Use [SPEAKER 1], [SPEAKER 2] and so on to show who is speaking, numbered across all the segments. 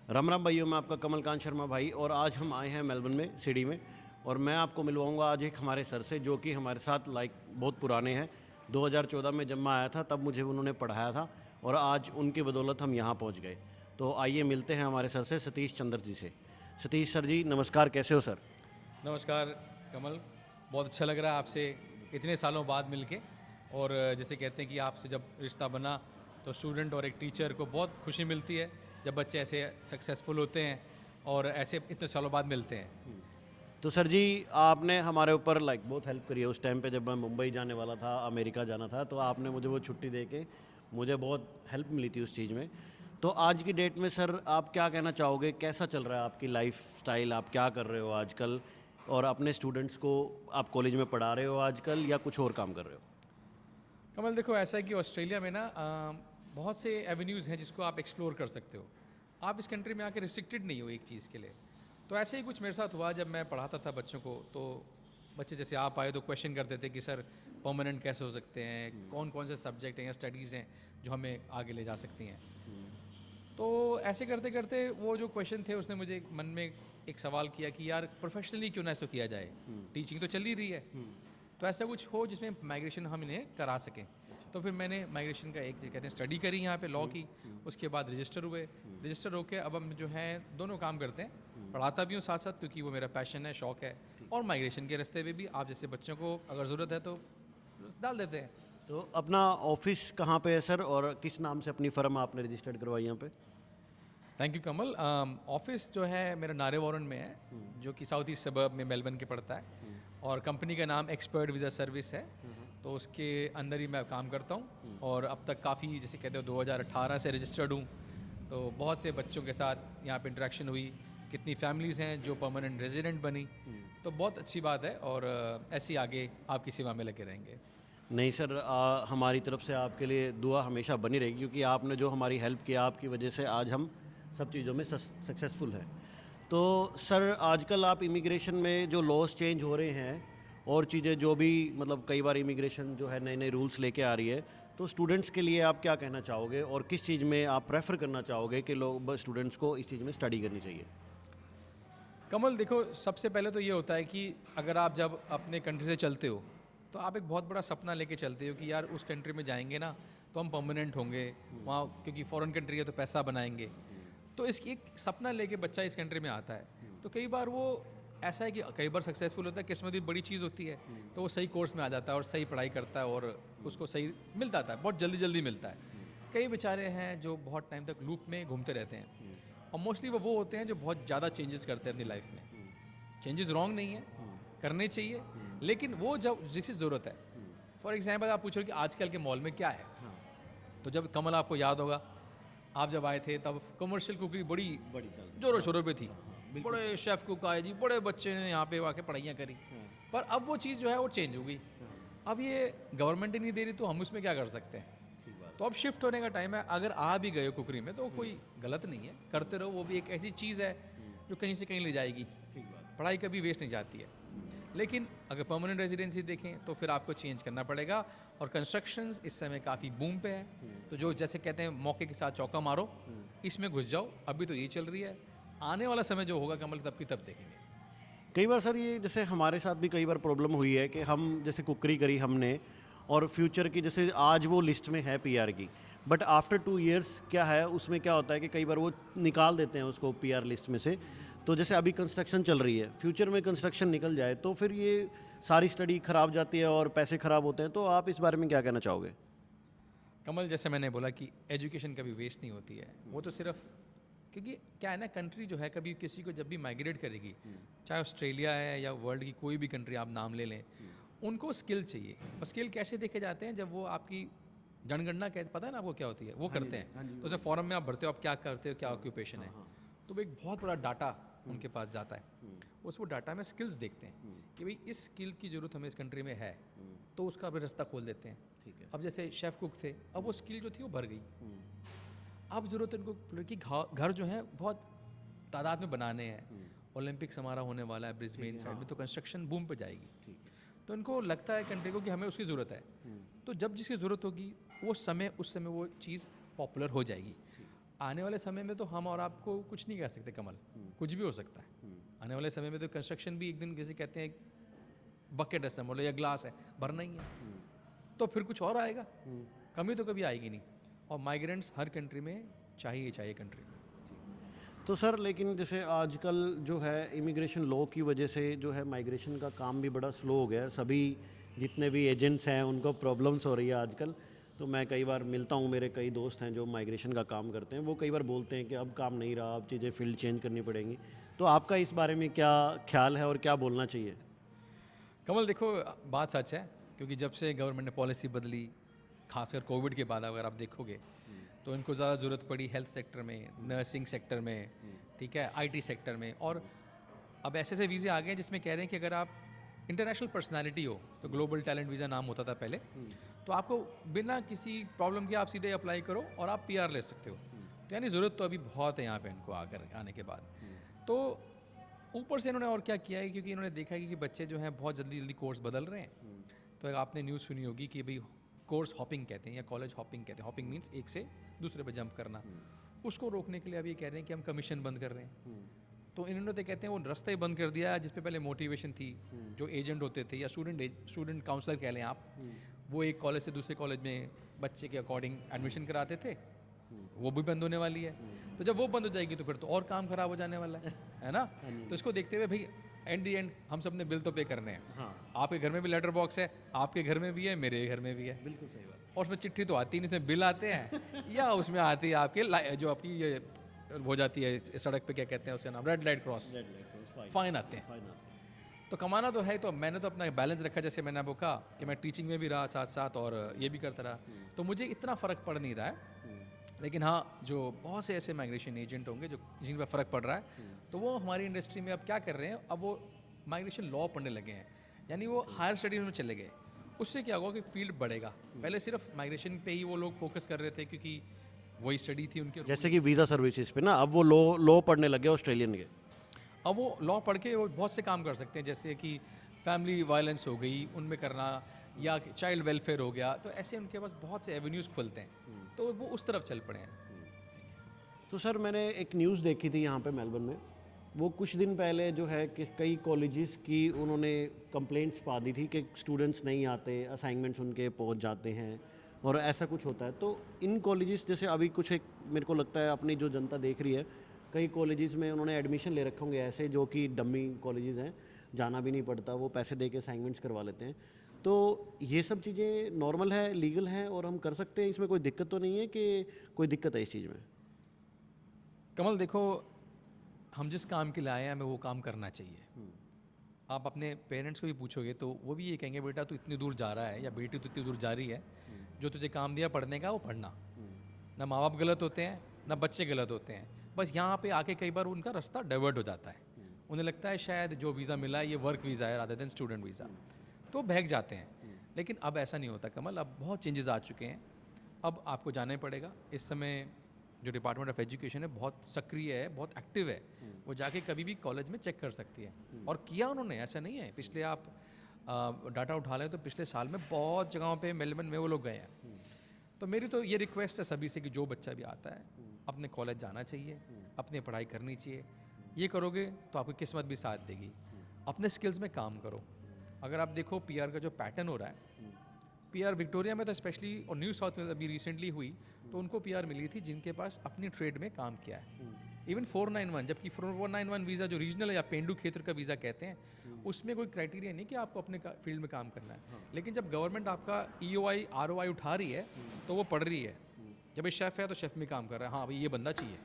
[SPEAKER 1] राम राम भाइयों, मैं आपका कमलकांत शर्मा भाई। और आज हम आए हैं मेलबर्न में, सिटी में। और मैं आपको मिलवाऊंगा आज एक हमारे सर से जो कि हमारे साथ बहुत पुराने हैं। 2014 में जब मैं आया था तब मुझे उन्होंने पढ़ाया था और आज उनकी बदौलत हम यहाँ पहुँच गए। तो आइए मिलते हैं हमारे सर से, सतीश चंद्र जी से। सतीश सर जी नमस्कार, कैसे हो सर?
[SPEAKER 2] नमस्कार कमल। बहुत अच्छा लग रहा है आपसे इतने सालों बाद मिलके। और जैसे कहते हैं कि आपसे जब रिश्ता बना तो स्टूडेंट और एक टीचर को बहुत खुशी मिलती है जब बच्चे ऐसे सक्सेसफुल होते हैं और ऐसे इतने सालों बाद मिलते हैं।
[SPEAKER 1] तो सर जी, आपने हमारे ऊपर बहुत हेल्प करी है। उस टाइम पे जब मैं मुंबई जाने वाला था, अमेरिका जाना था, तो आपने मुझे वो छुट्टी दे के मुझे बहुत हेल्प मिली थी उस चीज़ में। तो आज की डेट में सर आप क्या कहना चाहोगे, कैसा चल रहा है आपकी लाइफ स्टाइल? आप क्या कर रहे हो आजकल? और अपने स्टूडेंट्स को आप कॉलेज में पढ़ा रहे हो आजकल या कुछ और काम कर रहे हो?
[SPEAKER 2] कमल देखो, ऐसा है कि ऑस्ट्रेलिया में ना बहुत से एवेन्यूज़ हैं जिसको आप एक्सप्लोर कर सकते हो। आप इस कंट्री में आके रिस्ट्रिक्टेड नहीं हो एक चीज़ के लिए। तो ऐसे ही कुछ मेरे साथ हुआ जब मैं पढ़ाता था बच्चों को। तो बच्चे जैसे आप आए तो क्वेश्चन करते थे कि सर परमानेंट कैसे हो सकते हैं, कौन कौन से सब्जेक्ट हैं या स्टडीज़ हैं जो हमें आगे ले जा सकती हैं। तो ऐसे करते करते वो जो क्वेश्चन थे उसने मुझे मन में एक सवाल किया कि यार प्रोफेशनली क्यों ना इसको किया जाए। टीचिंग तो चल ही रही है, तो ऐसा कुछ हो जिसमें माइग्रेशन हम इन्हें करा सकें। तो फिर मैंने माइग्रेशन का एक कहते हैं स्टडी करी यहाँ पे, लॉ की। उसके बाद रजिस्टर हुए। रजिस्टर होके अब हम जो है दोनों काम करते हैं। पढ़ाता भी हूँ साथ साथ, क्योंकि वो मेरा पैशन है, शौक है। और माइग्रेशन के रास्ते पे भी आप जैसे बच्चों को अगर ज़रूरत है तो डाल देते हैं।
[SPEAKER 1] तो अपना ऑफिस कहाँ पे है सर, और किस नाम से अपनी फर्म आपने रजिस्टर्ड करवाई यहाँ पे?
[SPEAKER 2] Thank you Kamal. ऑफिस जो है मेरा नारे वॉरन में है, जो कि साउथ ईस्ट सबर्ब में मेलबर्न के पड़ता है। और कंपनी का नाम एक्सपर्ट वीज़ा सर्विस है। तो उसके अंदर ही मैं काम करता हूँ और अब तक काफ़ी, जैसे कहते हो, 2018 से रजिस्टर्ड हूँ। तो बहुत से बच्चों के साथ यहाँ पे इंटरेक्शन हुई। कितनी फैमिलीज़ हैं जो परमानेंट रेजिडेंट बनी। तो बहुत अच्छी बात है और ऐसे ही आगे आपकी सेवा में लगे रहेंगे।
[SPEAKER 1] नहीं सर, हमारी तरफ से आपके लिए दुआ हमेशा बनी रहेगी, क्योंकि आपने जो हमारी हेल्प किया, आपकी वजह से आज हम सब चीज़ों में सक्सेसफुल हैं। तो सर आजकल आप इमिग्रेशन में जो लॉज चेंज हो रहे हैं और चीज़ें जो भी, मतलब कई बार इमिग्रेशन जो है नए नए रूल्स लेके आ रही है, तो स्टूडेंट्स के लिए आप क्या कहना चाहोगे और किस चीज़ में आप प्रेफर करना चाहोगे कि लोग स्टूडेंट्स को इस चीज़ में स्टडी करनी चाहिए?
[SPEAKER 2] कमल देखो, सबसे पहले तो ये होता है कि अगर आप जब अपने कंट्री से चलते हो तो आप एक बहुत बड़ा सपना लेके चलते हो कि यार उस कंट्री में जाएंगे ना तो हम परमानेंट होंगे वहाँ, क्योंकि फॉरेन कंट्री है तो पैसा बनाएंगे। तो इसकी एक सपना लेके बच्चा इस कंट्री में आता है। तो कई बार वो ऐसा है कि कई बार सक्सेसफुल होता है, किस्मत भी बड़ी चीज़ होती है। तो वो सही कोर्स में आ जाता है और सही पढ़ाई करता है और उसको सही मिल जाता है, बहुत जल्दी जल्दी मिलता है। कई बेचारे हैं जो बहुत टाइम तक लूप में घूमते रहते हैं और मोस्टली वो होते हैं जो बहुत ज़्यादा चेंजेस करते हैं अपनी लाइफ में। चेंजेस रॉन्ग नहीं है, करने चाहिए, लेकिन वो जब जिसकी ज़रूरत है। फॉर एग्जांपल आप पूछ रहे हो कि आजकल के मॉल में क्या है। तो जब कमल आपको याद होगा, आप जब आए थे तब कमर्शियल कुकिंग बड़ी
[SPEAKER 1] बड़ी चल।
[SPEAKER 2] जोरों शोरों पे थी।
[SPEAKER 1] बिल्कुल।
[SPEAKER 2] बड़े शेफ़ कुक आए जी, बड़े बच्चे ने यहाँ पे आके पढ़ाइयाँ करी। पर अब वो चीज़ जो है वो चेंज हो गई। अब ये गवर्नमेंट ही नहीं दे रही तो हम उसमें क्या कर सकते हैं।
[SPEAKER 1] ठीक बात।
[SPEAKER 2] तो अब शिफ्ट होने का टाइम है। अगर आ भी गए हो कुकरी में तो कोई गलत नहीं है, करते रहो। वो भी एक ऐसी चीज़ है जो कहीं से कहीं ले जाएगी।
[SPEAKER 1] ठीक बात।
[SPEAKER 2] पढ़ाई कभी वेस्ट नहीं जाती है। लेकिन अगर परमानेंट रेजिडेंसी देखें तो फिर आपको चेंज करना पड़ेगा। और कंस्ट्रक्शंस इस समय काफ़ी बूम पे है। तो जो जैसे कहते हैं मौके के साथ चौका मारो, इसमें घुस जाओ। अभी तो यही चल रही है, आने वाला समय जो होगा कमल तब की तब देखेंगे।
[SPEAKER 1] कई बार सर ये जैसे हमारे साथ भी कई बार प्रॉब्लम हुई है कि हम जैसे कुकरी करी हमने, और फ्यूचर की जैसे आज वो लिस्ट में है पीआर की, बट आफ्टर 2 इयर्स क्या है उसमें, क्या होता है कि कई बार वो निकाल देते हैं उसको पीआर लिस्ट में से। तो जैसे अभी कंस्ट्रक्शन चल रही है, फ्यूचर में कंस्ट्रक्शन निकल जाए तो फिर ये सारी स्टडी खराब जाती है और पैसे खराब होते हैं। तो आप इस बारे में क्या कहना चाहोगे?
[SPEAKER 2] कमल जैसे मैंने बोला कि एजुकेशन कभी वेस्ट नहीं होती है। वो तो सिर्फ क्योंकि क्या है ना, कंट्री जो है कभी किसी को जब भी माइग्रेट करेगी, चाहे ऑस्ट्रेलिया है या वर्ल्ड की कोई भी कंट्री आप नाम ले लें, उनको स्किल चाहिए। और स्किल कैसे देखे जाते हैं, जब वो आपकी जनगणना कहते, पता है ना आपको क्या होती है, वो
[SPEAKER 1] हाँ जी
[SPEAKER 2] करते
[SPEAKER 1] जी, हाँ
[SPEAKER 2] हैं।
[SPEAKER 1] जी
[SPEAKER 2] तो उसे फॉर्म में आप भरते हो, आप क्या करते हो, क्या ऑक्यूपेशन
[SPEAKER 1] हाँ
[SPEAKER 2] है।
[SPEAKER 1] हाँ।
[SPEAKER 2] तो वो एक बहुत बड़ा डाटा उनके पास जाता है। उस वो डाटा में स्किल्स देखते हैं कि भाई इस स्किल की ज़रूरत हमें इस कंट्री में है, तो उसका भी रास्ता खोल देते हैं।
[SPEAKER 1] ठीक है।
[SPEAKER 2] अब जैसे शेफ़ कुक थे, अब वो स्किल जो थी वो भर गई। अब ज़रूरत है उनको कि घर जो है बहुत तादाद में बनाने हैं। ओलंपिक्स हमारा होने वाला है ब्रिस्बेन साइड में, तो कंस्ट्रक्शन बूम पे जाएगी।
[SPEAKER 1] ठीक है।
[SPEAKER 2] तो इनको लगता है कंट्री को कि हमें उसकी ज़रूरत है। तो जब जिसकी ज़रूरत होगी वो समय, उस समय वो चीज़ पॉपुलर हो जाएगी। आने वाले समय में तो हम और आपको कुछ नहीं कह सकते कमल, कुछ भी हो सकता है। आने वाले समय में तो कंस्ट्रक्शन भी एक दिन जैसे कहते हैं बकेट है समझ लो या ग्लास है, भरना ही है, तो फिर कुछ और आएगा, कमी तो कभी आएगी नहीं। और माइग्रेंट्स हर कंट्री में चाहिए कंट्री में।
[SPEAKER 1] तो सर लेकिन जैसे आजकल जो है इमिग्रेशन लॉ की वजह से जो है माइग्रेशन का काम भी बड़ा स्लो हो गया है। सभी जितने भी एजेंट्स हैं उनको प्रॉब्लम्स हो रही है आजकल। तो मैं कई बार मिलता हूँ, मेरे कई दोस्त हैं जो माइग्रेशन का काम करते हैं, वो कई बार बोलते हैं कि अब काम नहीं रहा, अब चीज़ें फील्ड चेंज करनी पड़ेंगी। तो आपका इस बारे में क्या ख्याल है और क्या बोलना चाहिए?
[SPEAKER 2] कमल देखो, बात सच है, क्योंकि जब से गवर्नमेंट ने पॉलिसी बदली, खासकर कोविड के बाद अगर आप देखोगे तो इनको ज़्यादा ज़रूरत पड़ी हेल्थ सेक्टर में, नर्सिंग सेक्टर में, ठीक है, आईटी सेक्टर में। और अब ऐसे ऐसे वीज़े आ गए हैं जिसमें कह रहे हैं कि अगर आप इंटरनेशनल पर्सनालिटी हो, तो ग्लोबल टैलेंट वीज़ा नाम होता था पहले, तो आपको बिना किसी प्रॉब्लम के आप सीधे अप्लाई करो और आप पीआर ले सकते हो। तो यानी ज़रूरत तो अभी बहुत है यहाँ पे इनको आकर आने के बाद। तो ऊपर से इन्होंने और क्या किया है, क्योंकि इन्होंने देखा है कि बच्चे जो हैं बहुत जल्दी जल्दी कोर्स बदल रहे हैं। तो एक आपने न्यूज़ सुनी होगी कि भाई कोर्स हॉपिंग कहते हैं या कॉलेज हॉपिंग कहते हैं। हॉपिंग मीन्स एक से दूसरे पे जंप करना। उसको रोकने के लिए अभी ये कह रहे हैं कि हम कमीशन बंद कर रहे हैं। तो इन्होंने तो कहते हैं वो रास्ता ही बंद कर दिया जिस पे पहले मोटिवेशन थी। जो एजेंट होते थे या स्टूडेंट काउंसलर कह लें आप, वो एक कॉलेज से दूसरे कॉलेज में बच्चे के अकॉर्डिंग एडमिशन कराते थे, वो भी बंद होने वाली है। तो जब वो बंद हो जाएगी तो फिर तो और काम खराब हो जाने वाला है ना। तो इसको देखते हुए भाई एंड दी एंड हम सब ने बिल तो पे करने हैं।
[SPEAKER 1] हाँ,
[SPEAKER 2] आपके घर में भी लेटर बॉक्स है, आपके घर में भी है, मेरे घर में भी है,
[SPEAKER 1] बिल्कुल सही बात।
[SPEAKER 2] और उसमें चिट्ठी तो आती नहीं, इसमें बिल आते हैं या उसमें आती है आपके जो आपकी ये हो जाती है सड़क पे, क्या कहते हैं उसका नाम, रेड लाइट क्रॉस, फाइन आते हैं। तो कमाना तो है, तो मैंने तो अपना बैलेंस रखा, जैसे मैंने आपको कहा कि मैं टीचिंग में भी रहा साथ साथ और ये भी करता रहा, तो मुझे इतना फ़र्क पड़ नहीं रहा है। लेकिन हाँ, जो बहुत से ऐसे माइग्रेशन एजेंट होंगे जो जिन पर फ़र्क पड़ रहा है, तो वो हमारी इंडस्ट्री में अब क्या कर रहे हैं, अब वो माइग्रेशन लॉ पढ़ने लगे हैं, यानी वो हायर स्टडीज में चले गए। उससे क्या होगा कि फील्ड बढ़ेगा। पहले सिर्फ माइग्रेशन पे ही वो लोग फोकस कर रहे थे क्योंकि वही स्टडी थी उनके।
[SPEAKER 1] जैसे कि वीज़ा सर्विसेज पे ना, अब वो लॉ पढ़ने लगे ऑस्ट्रेलियन के।
[SPEAKER 2] अब वो लॉ पढ़ के वो बहुत से काम कर सकते हैं, जैसे कि फैमिली वायलेंस हो गई उनमें करना, या चाइल्ड वेलफेयर हो गया, तो ऐसे उनके पास बहुत से एवेन्यूज़ खुलते हैं, तो वो उस तरफ चल पड़े हैं।
[SPEAKER 1] तो सर मैंने एक न्यूज़ देखी थी यहाँ पे मेलबर्न में, वो कुछ दिन पहले जो है कि कई कॉलेजेस की उन्होंने कंप्लेंट्स पा दी थी कि स्टूडेंट्स नहीं आते, असाइनमेंट्स उनके पहुँच जाते हैं और ऐसा कुछ होता है। तो इन कॉलेजेस जैसे अभी कुछ एक मेरे को लगता है अपनी जो जनता देख रही है, कई कॉलेजेस में उन्होंने एडमिशन ले रखे होंगे ऐसे जो कि डमी कॉलेजेस हैं, जाना भी नहीं पड़ता, वो पैसे दे के असाइनमेंट्स करवा लेते हैं। तो ये सब चीज़ें नॉर्मल है, लीगल है और हम कर सकते हैं, इसमें कोई दिक्कत तो नहीं है कि कोई दिक्कत है इस चीज़ में?
[SPEAKER 2] कमल देखो, हम जिस काम के लिए आए हैं हमें वो काम करना चाहिए। आप अपने पेरेंट्स को भी पूछोगे तो वो भी ये कहेंगे, बेटा तू इतनी दूर जा रहा है या बेटी तू इतनी दूर जा रही है, जो तुझे काम दिया पढ़ने का वो पढ़ना। ना माँ बाप गलत होते हैं ना बच्चे गलत होते हैं, बस यहाँ पे आके कई बार उनका रास्ता डाइवर्ट हो जाता है। उन्हें लगता है शायद जो वीज़ा मिला है ये वर्क वीज़ा है रादर देन स्टूडेंट वीज़ा, तो बहक जाते हैं। लेकिन अब ऐसा नहीं होता कमल, अब बहुत चेंजेस आ चुके हैं। अब आपको जाना ही पड़ेगा। इस समय जो डिपार्टमेंट ऑफ एजुकेशन है बहुत सक्रिय है, बहुत एक्टिव है, वो जाके कभी भी कॉलेज में चेक कर सकती है। और किया उन्होंने, ऐसा नहीं है। पिछले आप डाटा उठा लें तो पिछले साल में बहुत जगहों पे मेलबर्न में वो लोग गए हैं। तो मेरी तो ये रिक्वेस्ट है सभी से कि जो बच्चा भी आता है अपने कॉलेज जाना चाहिए, अपनी पढ़ाई करनी चाहिए। ये करोगे तो आपकी किस्मत भी साथ देगी। अपने स्किल्स में काम करो। अगर आप देखो पीआर का जो पैटर्न हो रहा है, पीआर विक्टोरिया में तो स्पेशली और न्यू साउथ में अभी रिसेंटली हुई, तो उनको पीआर मिली थी जिनके पास अपनी ट्रेड में काम किया है। इवन 491, जबकि 491 वीज़ा जो रीजनल या पेंडू क्षेत्र का वीज़ा कहते हैं, उसमें कोई क्राइटेरिया नहीं कि आपको अपने फील्ड में काम करना है। लेकिन जब गवर्नमेंट आपका EOI ROI उठा रही है तो वो पढ़ रही है। जब ये शेफ़ है तो शेफ़ में काम कर रहा है, हाँ भाई ये बंदा चाहिए,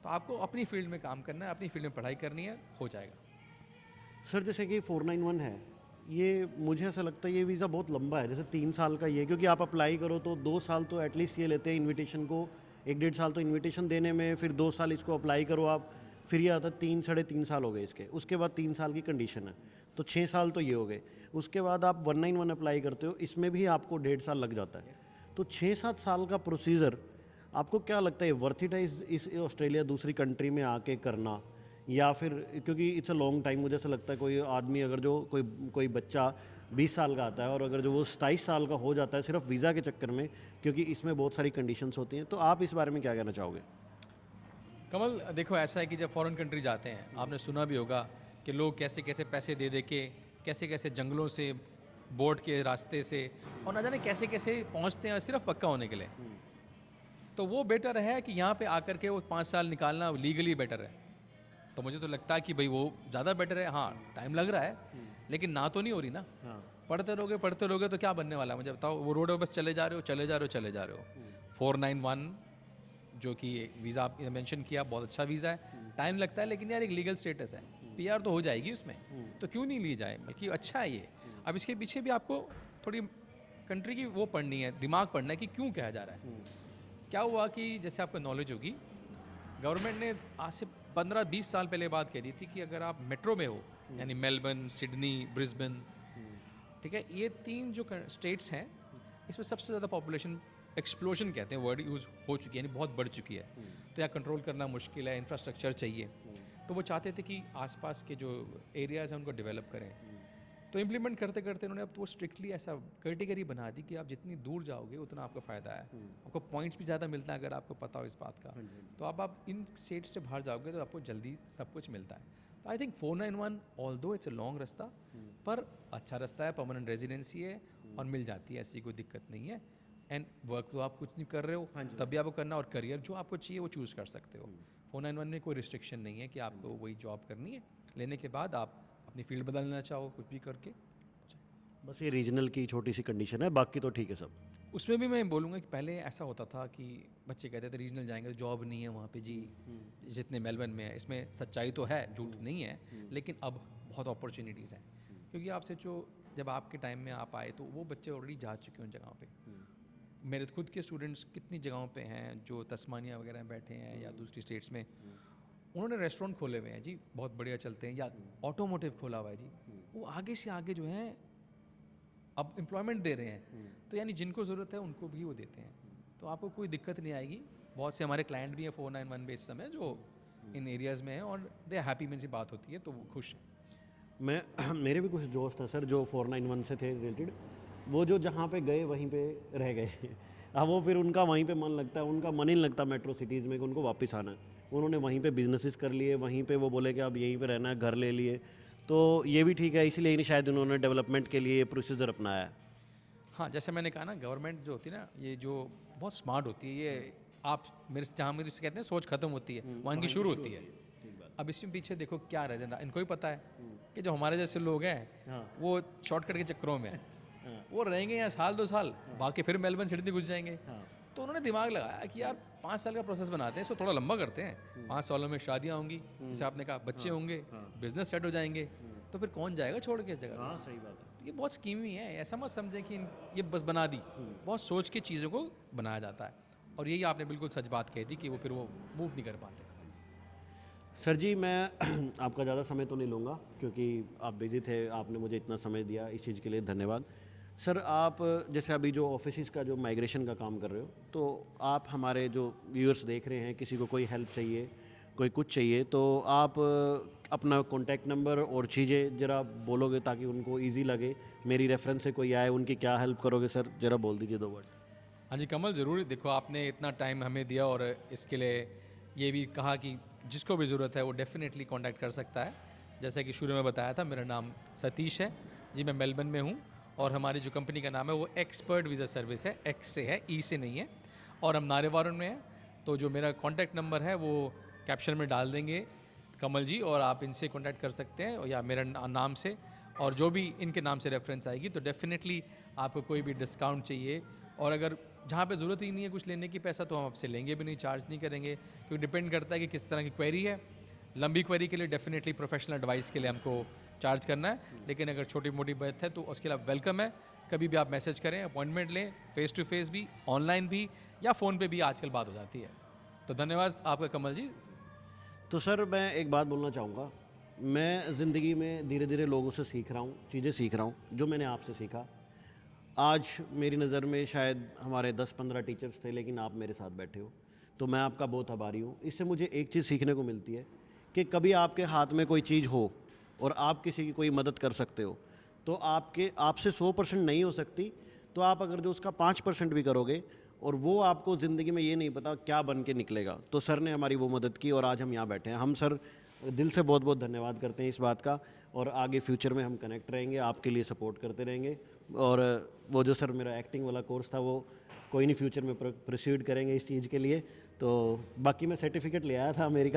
[SPEAKER 2] तो आपको अपनी फील्ड में काम करना है, अपनी फील्ड में पढ़ाई करनी है, हो जाएगा।
[SPEAKER 1] सर जैसे कि 491 है, ये मुझे ऐसा लगता है ये वीज़ा बहुत लंबा है, जैसे 3 साल का ये, क्योंकि आप अप्लाई करो तो 2 साल तो एटलीस्ट ये लेते हैं इनविटेशन को, 1-1.5 साल तो इनविटेशन देने में, फिर 2 साल इसको अप्लाई करो आप, फिर ये आता है 3-3.5 साल हो गए इसके, उसके बाद 3 साल की कंडीशन है, तो 6 साल तो ये हो गए। उसके बाद आप 191 अप्लाई करते हो, इसमें भी आपको 1.5 साल लग जाता है। तो 6-7 साल का प्रोसीजर आपको क्या लगता है वर्थ इट है इस ऑस्ट्रेलिया दूसरी कंट्री में आके करना, या फिर क्योंकि इट्स अ लॉन्ग टाइम, मुझे ऐसा लगता है कोई आदमी अगर जो कोई बच्चा 20 साल का आता है और अगर जो वो 27 साल का हो जाता है सिर्फ वीज़ा के चक्कर में, क्योंकि इसमें बहुत सारी कंडीशंस होती हैं, तो आप इस बारे में क्या कहना चाहोगे?
[SPEAKER 2] कमल देखो ऐसा है कि जब फॉरेन कंट्री जाते हैं आपने सुना भी होगा कि लोग कैसे कैसे पैसे दे दे के कैसे कैसे जंगलों से बोट के रास्ते से और ना जाने कैसे कैसे पहुंचते हैं सिर्फ पक्का होने के लिए। तो वो बेटर है कि यहाँ पे आकर के वो 5 साल निकालना लीगली बेटर है। तो मुझे तो लगता है कि भाई वो ज़्यादा बेटर है। हाँ टाइम लग रहा है लेकिन ना तो नहीं हो रही ना।
[SPEAKER 1] हाँ
[SPEAKER 2] पढ़ते रहोगे तो क्या बनने वाला है मुझे बताओ। वो रोड पर बस चले जा रहे हो चले जा रहे हो चले जा रहे हो। 491 जो कि वीज़ा आप मेंशन किया बहुत अच्छा वीज़ा है। टाइम लगता है लेकिन यार एक लीगल स्टेटस है। पीआर तो हो जाएगी उसमें तो क्यों नहीं ली जाए बल्कि अच्छा है ये। अब इसके पीछे भी आपको थोड़ी कंट्री की वो पढ़नी है दिमाग पढ़ना है कि क्यों कहा जा रहा है। क्या हुआ कि जैसे आपको नॉलेज होगी गवर्नमेंट ने आज से 15-20 साल पहले बात कह दी थी कि अगर आप मेट्रो में हो यानी मेलबर्न सिडनी ब्रिस्बेन ठीक है ये 3 जो स्टेट्स हैं इसमें सबसे ज़्यादा पॉपुलेशन एक्सप्लोजन कहते हैं वर्ड यूज़ हो चुकी है यानी बहुत बढ़ चुकी है। तो यहाँ कंट्रोल करना मुश्किल है इंफ्रास्ट्रक्चर चाहिए। तो वो चाहते थे कि आसपास के जो एरियाज़ हैं उनको डेवलप करें। तो इम्प्लीमेंट करते करते उन्होंने अब तो स्ट्रिक्टली ऐसा कैटेगरी बना दी कि आप जितनी दूर जाओगे उतना आपको फ़ायदा है। आपको पॉइंट्स भी ज़्यादा मिलता है अगर आपको पता हो इस बात का। तो अब आप इन स्टेट से बाहर जाओगे तो आपको जल्दी सब कुछ मिलता है। तो I think 491 although it's a long रास्ता पर अच्छा रास्ता है परमानेंट रेजिडेंसी है और मिल जाती है ऐसी कोई दिक्कत नहीं है। एंड वर्क तो आप कुछ नहीं कर रहे हो तब भी आपको करना और करियर जो आपको चाहिए वो चूज़ कर सकते हो। 491 में कोई रिस्ट्रिक्शन नहीं है कि आपको वही जॉब करनी है। लेने के बाद आप अपनी फील्ड बदलना चाहो कुछ भी करके।
[SPEAKER 1] बस ये रीजनल की छोटी सी कंडीशन है बाकी तो ठीक है सब।
[SPEAKER 2] उसमें भी मैं बोलूँगा कि पहले ऐसा होता था कि बच्चे कहते थे रीजनल जाएंगे तो जॉब नहीं है वहाँ पे जी जितने मेलबर्न में है। इसमें सच्चाई तो है झूठ नहीं है लेकिन अब बहुत अपॉर्चुनिटीज़ हैं क्योंकि आपसे जो जब आपके टाइम में आप आए तो वो बच्चे ऑलरेडी जा चुके हैं उन जगहों पे। मेरे खुद के स्टूडेंट्स कितनी जगहों पे हैं जो तस्मानिया वगैरह में बैठे हैं या दूसरी स्टेट्स में उन्होंने रेस्टोरेंट खोले हुए हैं जी बहुत बढ़िया चलते हैं या ऑटोमोटिव खोला हुआ है जी। वो आगे से आगे जो है अब एम्प्लॉयमेंट दे रहे हैं। तो यानी जिनको ज़रूरत है उनको भी वो देते हैं। तो आपको कोई दिक्कत नहीं आएगी। बहुत से हमारे क्लाइंट भी हैं 491 बेस समय जो इन एरियाज़ में हैं और दे हैप्पी में से बात होती है तो वो खुश हैं।
[SPEAKER 1] मैं मेरे भी कुछ दोस्त हैं सर जो 491 से थे रिलेटेड। वो जो जहाँ पे गए वहीं पे रह गए अब वो फिर उनका वहीं पे मन लगता है। उनका मन ही नहीं लगता मेट्रो सिटीज़ में कि उनको वापस आना है। उन्होंने वहीं पे बिजनेसेस कर लिए वहीं पे वो बोले कि अब यहीं पे रहना है घर ले लिए। तो ये भी ठीक है इसीलिए नहीं शायद उन्होंने डेवलपमेंट के लिए प्रोसीजर अपनाया है।
[SPEAKER 2] हाँ जैसे मैंने कहा ना गवर्नमेंट जो होती है ना ये जो बहुत स्मार्ट होती है ये आप मेरे जहाँ मेरे से कहते हैं सोच खत्म होती है वहाँ की शुरू होती है। अब इसमें पीछे देखो क्या रीजन इनको ही पता है कि जो हमारे जैसे लोग हैं वो शॉर्टकट के चक्करों में वो रहेंगे यहाँ साल 2 साल बाकी फिर मेलबर्न सिडनी घुस जाएंगे। तो उन्होंने दिमाग लगाया कि यार 5 साल का प्रोसेस बनाते हैं इसको थोड़ा लंबा करते हैं। 5 सालों में शादियाँ होंगी जैसे आपने कहा बच्चे होंगे बिजनेस सेट हो जाएंगे तो फिर कौन जाएगा छोड़ के इस जगह को।
[SPEAKER 1] हाँ सही बात है।
[SPEAKER 2] तो ये बहुत स्कीमी है ऐसा मत समझें कि ये बस बना दी। बहुत सोच के चीज़ों को बनाया जाता है और यही आपने बिल्कुल सच बात कह दी कि वो फिर वो मूव नहीं कर पाते।
[SPEAKER 1] सर जी मैं आपका ज़्यादा समय तो नहीं लूँगा क्योंकि आप बिजी थे। आपने मुझे इतना समय दिया इस चीज़ के लिए धन्यवाद। सर आप जैसे अभी जो ऑफिस का जो माइग्रेशन का काम कर रहे हो तो आप हमारे जो व्यूअर्स देख रहे हैं किसी को कोई हेल्प चाहिए कोई कुछ चाहिए तो आप अपना कॉन्टैक्ट नंबर और चीज़ें ज़रा बोलोगे ताकि उनको इजी लगे। मेरी रेफरेंस से कोई आए उनकी क्या हेल्प करोगे सर ज़रा बोल दीजिए 2 वर्ड।
[SPEAKER 2] हाँ जी कमल ज़रूर देखो आपने इतना टाइम हमें दिया और इसके लिए ये भी कहा कि जिसको भी ज़रूरत है वो डेफिनेटली कांटेक्ट कर सकता है। जैसा कि शुरू में बताया था मेरा नाम सतीश है जी मैं मेलबर्न में हूँ और हमारी जो कंपनी का नाम है वो एक्सपर्ट वीज़ा सर्विस है। एक्स से है ई से नहीं है और हम नारेवारुण में हैं। तो जो मेरा कॉन्टैक्ट नंबर है वो कैप्शन में डाल देंगे कमल जी और आप इनसे कांटेक्ट कर सकते हैं या मेरा नाम से और जो भी इनके नाम से रेफरेंस आएगी तो डेफिनेटली आपको कोई भी डिस्काउंट चाहिए। और अगर जहाँ पे ज़रूरत ही नहीं है कुछ लेने की पैसा तो हम आपसे लेंगे भी नहीं चार्ज नहीं करेंगे क्योंकि डिपेंड करता है कि किस तरह की क्वेरी है। लंबी क्वेरी के लिए डेफिनेटली प्रोफेशनल एडवाइस के लिए हमको चार्ज करना है लेकिन अगर छोटी मोटी बात है तो उसके लिए वेलकम है। कभी भी आप मैसेज करें अपॉइंटमेंट लें फेस टू फेस भी ऑनलाइन भी या फ़ोन पे भी आजकल बात हो जाती है। तो धन्यवाद आपका कमल जी।
[SPEAKER 1] तो सर मैं एक बात बोलना चाहूँगा। मैं ज़िंदगी में धीरे धीरे लोगों से सीख रहा हूँ चीज़ें सीख रहा हूँ जो मैंने आपसे सीखा। आज मेरी नज़र में शायद हमारे 10-15 टीचर्स थे लेकिन आप मेरे साथ बैठे हो तो मैं आपका बहुत आभारी हूँ। इससे मुझे एक चीज़ सीखने को मिलती है कि कभी आपके हाथ में कोई चीज़ हो और आप किसी की कोई मदद कर सकते हो तो आपसे 100% नहीं हो सकती तो आप अगर जो उसका 5% भी करोगे और वो आपको ज़िंदगी में ये नहीं पता क्या बन के निकलेगा। तो सर ने हमारी वो मदद की और आज हम यहाँ बैठे हैं। हम सर दिल से बहुत बहुत धन्यवाद करते हैं इस बात का, और आगे फ्यूचर में हम कनेक्ट रहेंगे, आपके लिए सपोर्ट करते रहेंगे। और वो जो सर मेरा एक्टिंग वाला कोर्स था वो कोई नहीं, फ्यूचर में प्रोसीड करेंगे इस चीज़ के लिए। तो बाकी मैं सर्टिफिकेट ले आया था अमेरिका